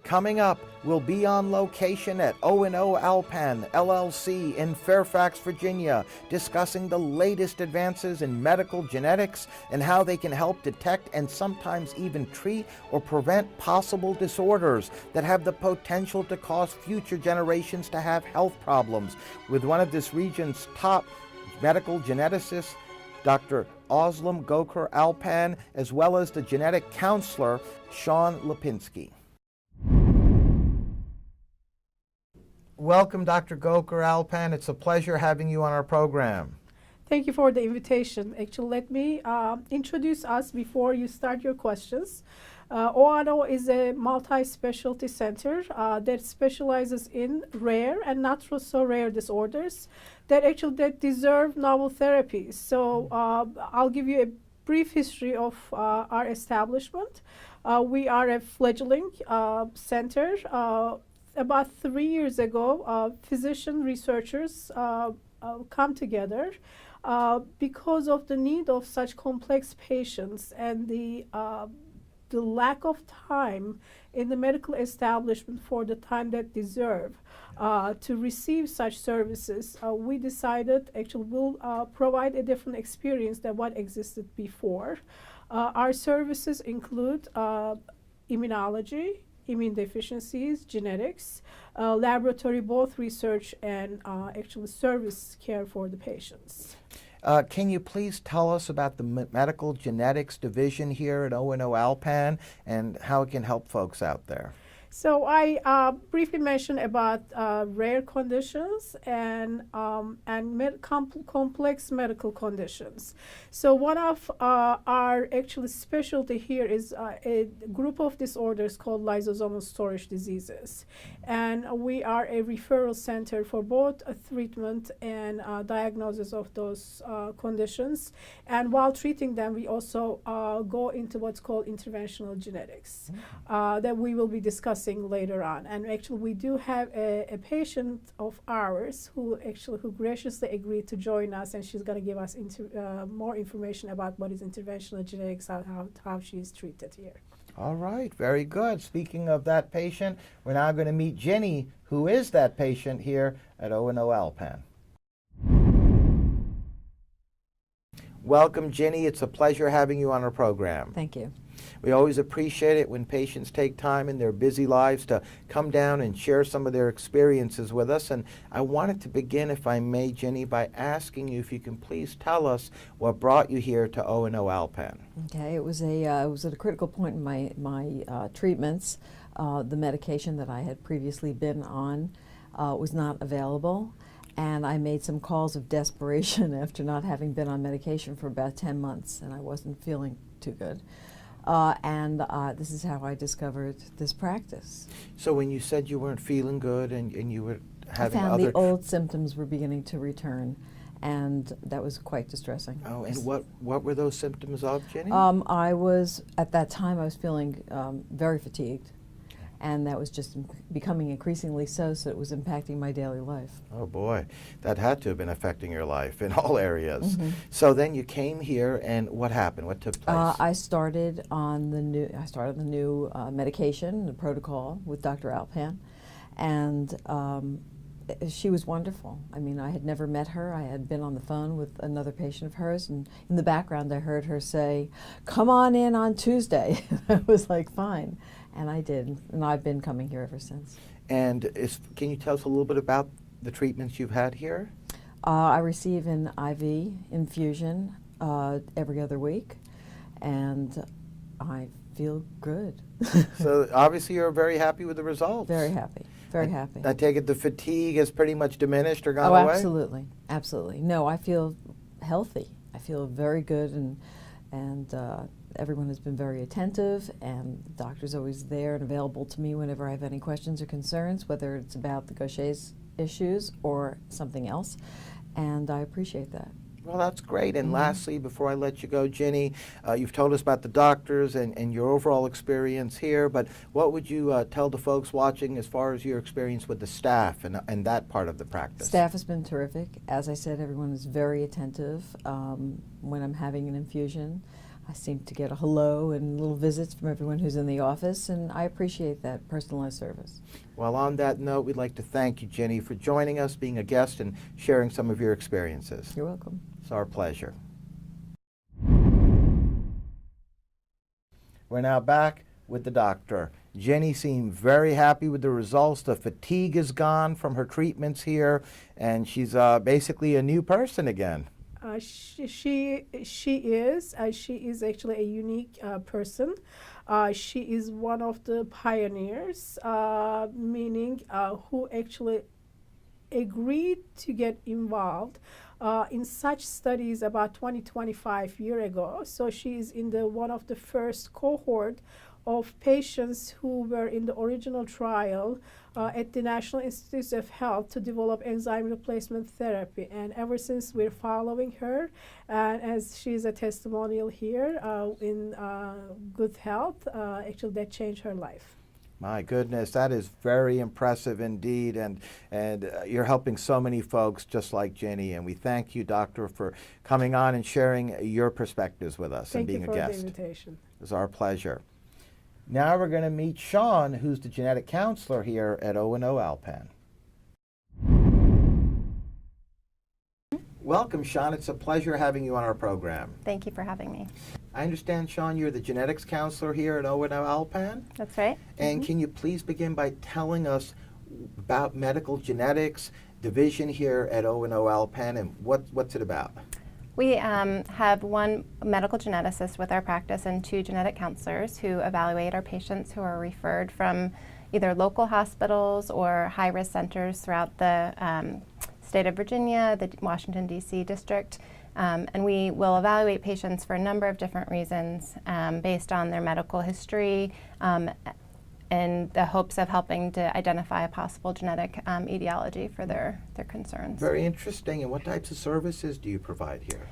Coming up, we'll be on location at O&O Alpan LLC in Fairfax, Virginia, discussing the latest advances in medical genetics and how they can help detect and sometimes even treat or prevent possible disorders that have the potential to cause future generations to have health problems, with one of this region's top medical geneticists, Dr. Ozlem Goker-Alpan, as well as the genetic counselor, Sean Lipinski. Welcome, Dr. Goker-Alpan. It's a pleasure having you on our program. Thank you for the invitation. Actually, let me introduce us before you start your questions. O&O is a multi-specialty center that specializes in rare and not so rare disorders that deserve novel therapies. So I'll give you a brief history of our establishment. We are a fledgling center. About 3 years ago, physician researchers come together because of the need of such complex patients and the lack of time in the medical establishment for the time that deserve to receive such services. We decided actually we'll provide a different experience than what existed before. Our services include immunology, immune deficiencies, genetics, laboratory, both research and actually service care for the patients. Can you please tell us about the medical genetics division here at O&O Alpan and how it can help folks out there? So I briefly mentioned about rare conditions and complex medical conditions. So one of our actually specialty here is a group of disorders called lysosomal storage diseases. And we are a referral center for both treatment and diagnosis of those conditions. And while treating them, we also go into what's called interventional genetics that we will be discussing later on. And actually we do have a patient of ours who graciously agreed to join us, and she's going to give us more information about what is interventional genetics, how she's treated here. All right, very good. Speaking of that patient, we're now going to meet Jenny, who is that patient here at O&O Alpan. Welcome, Jenny. It's a pleasure having you on our program. Thank you. We always appreciate it when patients take time in their busy lives to come down and share some of their experiences with us. And I wanted to begin, if I may, Jenny, by asking you if you can please tell us what brought you here to O&O Alpan. Okay, it was at a critical point in my treatments. The medication that I had previously been on was not available. And I made some calls of desperation after not having been on medication for about 10 months, and I wasn't feeling too good. This is how I discovered this practice. So when you said you weren't feeling good and you were having I found the old symptoms were beginning to return, and that was quite distressing. Oh, and what were those symptoms of, Jenny? At that time I was feeling very fatigued, and that was just becoming increasingly so it was impacting my daily life. Oh boy, that had to have been affecting your life in all areas. Mm-hmm. So then you came here, and what happened? What took place? I started on the new medication, the protocol with Dr. Alpan, and she was wonderful. I mean, I had never met her. I had been on the phone with another patient of hers, and in the background I heard her say, "Come on in on Tuesday." I was like, fine. And I did, and I've been coming here ever since. And can you tell us a little bit about the treatments you've had here? I receive an IV infusion every other week, and I feel good. So obviously you're very happy with the results. Very happy, very happy. I take it the fatigue has pretty much diminished or gone away? Oh, absolutely, absolutely. No, I feel healthy. I feel very good, and everyone has been very attentive, and the doctor's always there and available to me whenever I have any questions or concerns, whether it's about the Gaucher's issues or something else, and I appreciate that. Well, that's great. And lastly, before I let you go, Jenny, you've told us about the doctors and your overall experience here, but what would you tell the folks watching as far as your experience with the staff and that part of the practice? Staff has been terrific. As I said, everyone is very attentive when I'm having an infusion. I seem to get a hello and little visits from everyone who's in the office, and I appreciate that personalized service. Well, on that note, we'd like to thank you, Jenny, for joining us, being a guest, and sharing some of your experiences. You're welcome. It's our pleasure. We're now back with the doctor. Jenny seemed very happy with the results. The fatigue is gone from her treatments here, and she's basically a new person again. She is actually a unique person. She is one of the pioneers, meaning who actually agreed to get involved in such studies about 25 years ago. So she is in the one of the first cohort of patients who were in the original trial at the National Institutes of Health to develop enzyme replacement therapy. And ever since we're following her, and as she's a testimonial here in good health, actually that changed her life. My goodness, that is very impressive indeed, and you're helping so many folks just like Jenny, and we thank you, Doctor, for coming on and sharing your perspectives with us and being a guest. Thank you for the invitation. It was our pleasure. Now we're going to meet Sean, who's the genetic counselor here at O&O Alpan. Welcome, Sean. It's a pleasure having you on our program. Thank you for having me. I understand, Sean, you're the genetics counselor here at O&O Alpan. That's right. And can you please begin by telling us about medical genetics division here at O&O Alpan and what's it about? We have one medical geneticist with our practice and two genetic counselors who evaluate our patients who are referred from either local hospitals or high-risk centers throughout the state of Virginia, the Washington, D.C. district. And we will evaluate patients for a number of different reasons based on their medical history in the hopes of helping to identify a possible genetic etiology for their concerns. Very interesting. And what types of services do you provide here?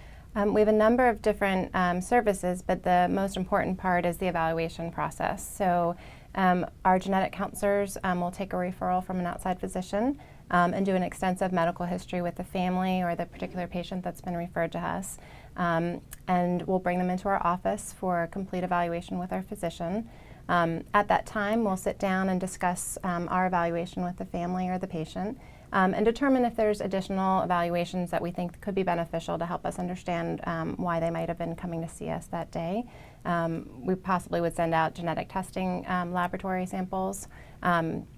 We have a number of different services, but the most important part is the evaluation process. So our genetic counselors will take a referral from an outside physician and do an extensive medical history with the family or the particular patient that's been referred to us. And we'll bring them into our office for a complete evaluation with our physician. At that time, we'll sit down and discuss our evaluation with the family or the patient and determine if there's additional evaluations that we think could be beneficial to help us understand why they might have been coming to see us that day. We possibly would send out genetic testing laboratory samples.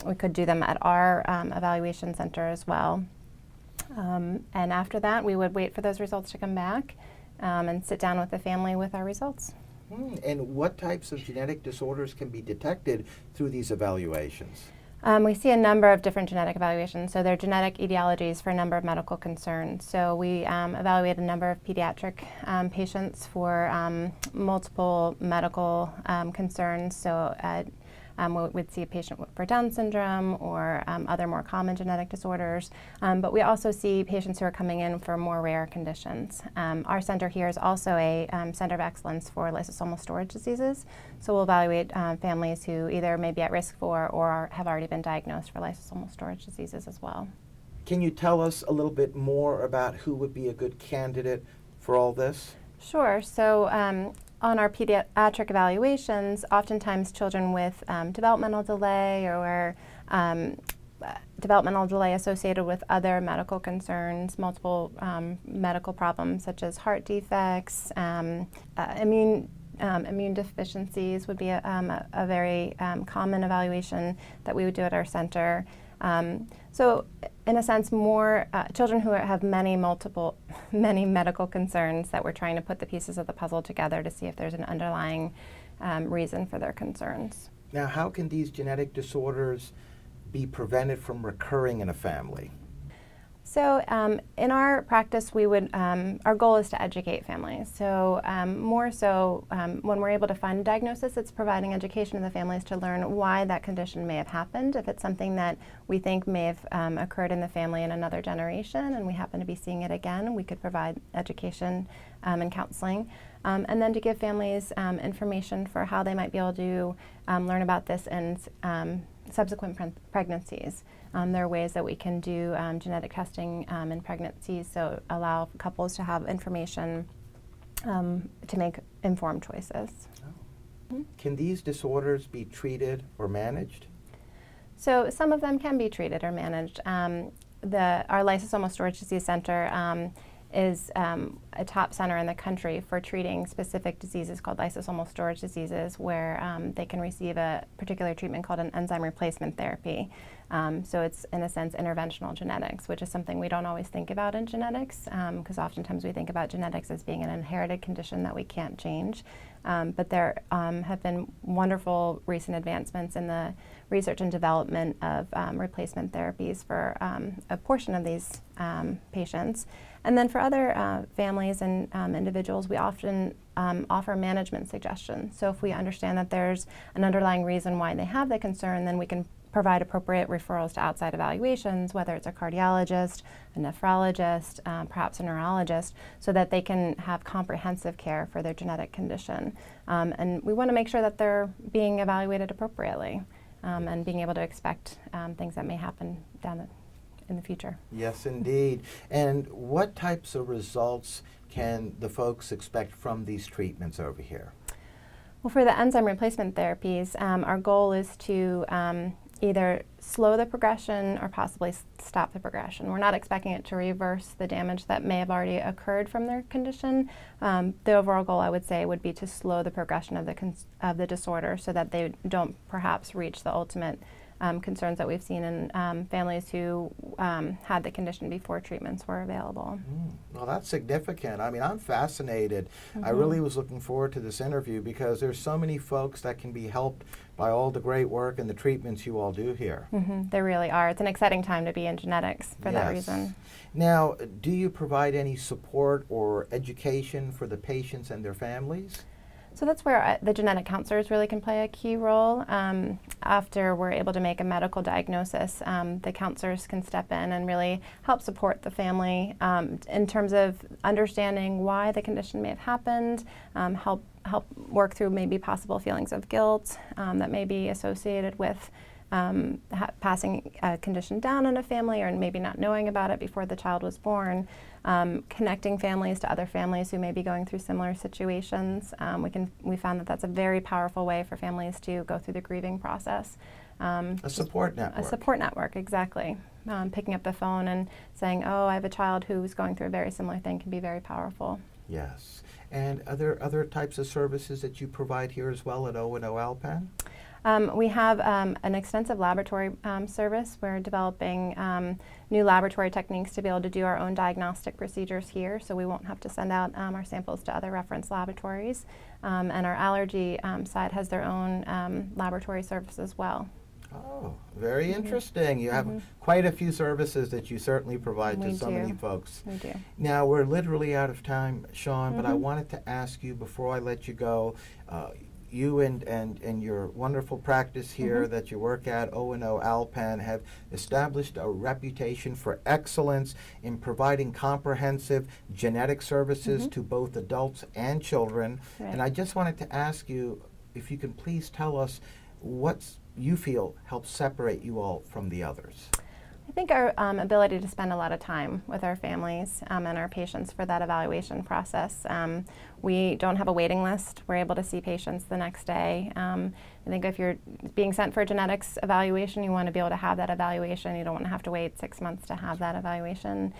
We could do them at our evaluation center as well. And after that, we would wait for those results to come back and sit down with the family with our results. And what types of genetic disorders can be detected through these evaluations? We see a number of different genetic evaluations. So they're genetic etiologies for a number of medical concerns. So we evaluate a number of pediatric patients for multiple medical concerns. So we'd see a patient for Down syndrome or other more common genetic disorders. But we also see patients who are coming in for more rare conditions. Our center here is also a center of excellence for lysosomal storage diseases. So we'll evaluate families who either may be at risk for or have already been diagnosed for lysosomal storage diseases as well. Can you tell us a little bit more about who would be a good candidate for all this? Sure. So on our pediatric evaluations, oftentimes children with developmental delay or developmental delay associated with other medical concerns, multiple medical problems such as heart defects, immune deficiencies would be a very common evaluation that we would do at our center. So in a sense, more children who have many medical concerns that we're trying to put the pieces of the puzzle together to see if there's an underlying reason for their concerns. Now, how can these genetic disorders be prevented from recurring in a family? So in our practice, we would, our goal is to educate families. So more so when we're able to find a diagnosis, it's providing education to the families to learn why that condition may have happened. If it's something that we think may have occurred in the family in another generation and we happen to be seeing it again, we could provide education and counseling. And then to give families information for how they might be able to learn about this in subsequent pregnancies. There are ways that we can do genetic testing in pregnancies, so allow couples to have information to make informed choices. Can these disorders be treated or managed? So some of them can be treated or managed. Our Lysosomal Storage Disease Center is a top center in the country for treating specific diseases called lysosomal storage diseases, where they can receive a particular treatment called an enzyme replacement therapy. So it's, in a sense, interventional genetics, which is something we don't always think about in genetics, because oftentimes we think about genetics as being an inherited condition that we can't change. But there have been wonderful recent advancements in the research and development of replacement therapies for a portion of these patients. And then for other families and individuals, we often offer management suggestions. So if we understand that there's an underlying reason why they have the concern, then we can provide appropriate referrals to outside evaluations, whether it's a cardiologist, a nephrologist, perhaps a neurologist, so that they can have comprehensive care for their genetic condition. And we want to make sure that they're being evaluated appropriately and being able to expect things that may happen in the future. Yes, indeed. And what types of results can the folks expect from these treatments over here? Well, for the enzyme replacement therapies, our goal is to either slow the progression or possibly stop the progression. We're not expecting it to reverse the damage that may have already occurred from their condition. The overall goal, I would say, would be to slow the progression of the disorder so that they don't perhaps reach the ultimate concerns that we've seen in families who had the condition before treatments were available. Well, that's significant. I mean, I'm fascinated. I really was looking forward to this interview because there's so many folks that can be helped by all the great work and the treatments you all do here. There really are. It's an exciting time to be in genetics for that reason. Now, do you provide any support or education for the patients and their families? So that's where the genetic counselors really can play a key role. After we're able to make a medical diagnosis, the counselors can step in and really help support the family in terms of understanding why the condition may have happened, help work through maybe possible feelings of guilt that may be associated with passing a condition down in a family or maybe not knowing about it before the child was born, connecting families to other families who may be going through similar situations. We found that that's a very powerful way for families to go through the grieving process. A support network. A support network, exactly. Picking up the phone and saying, oh, I have a child who's going through a very similar thing can be very powerful. Yes. And are there other types of services that you provide here as well at O&O Alpan? We have an extensive laboratory service. We're developing new laboratory techniques to be able to do our own diagnostic procedures here, so we won't have to send out our samples to other reference laboratories. And our allergy side has their own laboratory service as well. Oh, very interesting. You have quite a few services that you certainly provide to so many folks. We do. Now, we're literally out of time, Sean, but I wanted to ask you before I let you go, you and your wonderful practice here that you work at, O&O Alpan, have established a reputation for excellence in providing comprehensive genetic services to both adults and children. Right. And I just wanted to ask you if you can please tell us what you feel helps separate you all from the others. I think our ability to spend a lot of time with our families and our patients for that evaluation process. We don't have a waiting list. We're able to see patients the next day. I think if you're being sent for a genetics evaluation, you want to be able to have that evaluation. You don't want to have to wait 6 months to have that evaluation.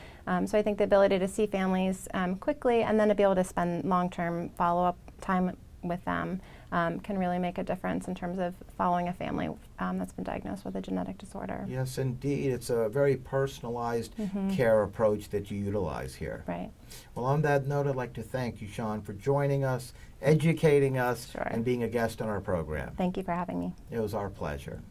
So I think the ability to see families quickly and then to be able to spend long-term follow-up time with them can really make a difference in terms of following a family that's been diagnosed with a genetic disorder. Yes, indeed. It's a very personalized care approach that you utilize here. Right. Well, on that note, I'd like to thank you, Sean, for joining us, educating us, and being a guest on our program. Thank you for having me. It was our pleasure.